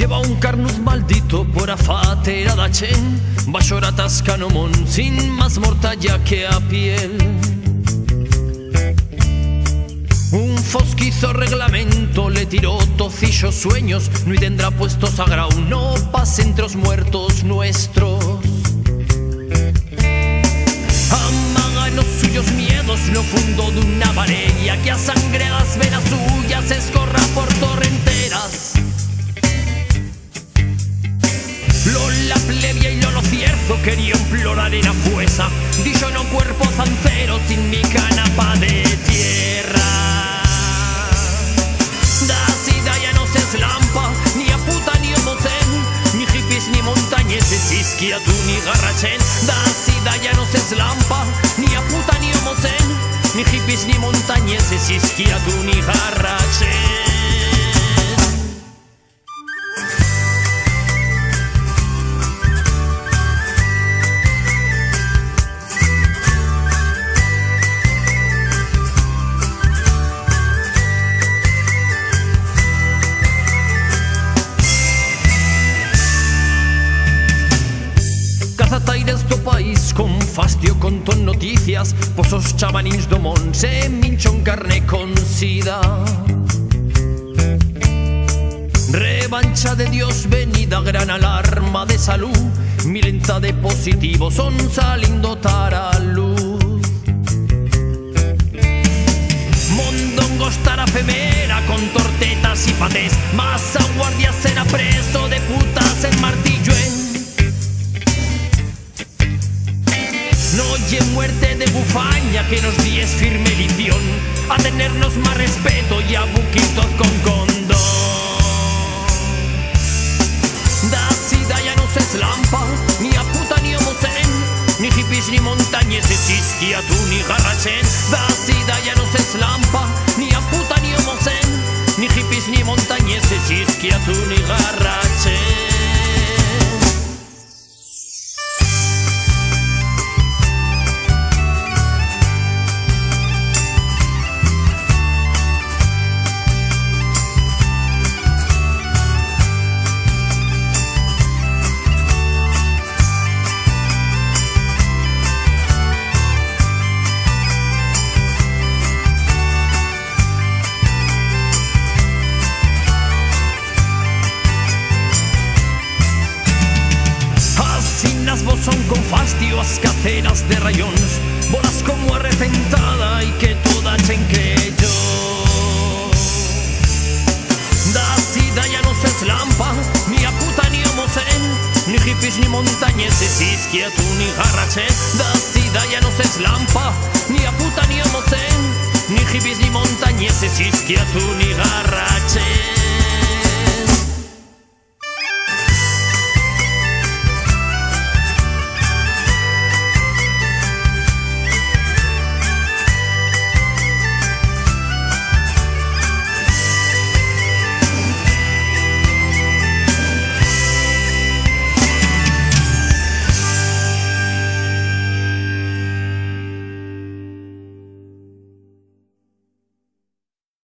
Lleva un carnut maldito por a fatera da chen, va llorar tascanomón sin más mortalla que a piel. Un fosquizo reglamento le tiró tocillos sueños, no y tendrá puesto sagrado, no pase entre los muertos nuestros. Amaga en los suyos miedos, lo fundó de una varella que a sangre las venas suyas escorra por torrenteras. La plebia y lo cierto quería implorar en la fuesa, di yo no cuerpo zancero sin mi canapa de tierra. Da sida ya no se eslampa, ni a puta ni homocen, ni hippies ni montañeses, isquia tú ni garrachen. Da sida ya no se eslampa, ni a puta ni homocen, ni hippies ni montañeses, isquia tú ni garrachen. Cazataires do país con fastio con ton noticias, posos chavanins do mon se minchon carne con sida. Revancha de Dios venida, gran alarma de salud, milenta de positivos son saliendo a luz. Mondongo estará femera con tortetas y patés, masa guardia será preso de putas en martillo en. No oye muerte de bufaña que nos dies firme lición, a tenernos más respeto y a buquitos con condón. Da sida ya no se eslampa, ni a puta ni homocen, ni hippies ni montañeses, isquia tú ni garrachen. Da sida ya no se eslampa, ni a puta ni homocen, ni hippies ni montañeses, isquia tú ni garrachen. Vos son con fastio as caceras de rayons, bolas como arrecentada y que toda chenque yo. Da sida ya no se eslampa, ni a puta ni homocen, ni hippies ni montañeses, isquia tú ni garrachen. Da sida ya no se eslampa, ni a puta ni homocen, ni hippies ni montañeses, isquia tú ni garrachen.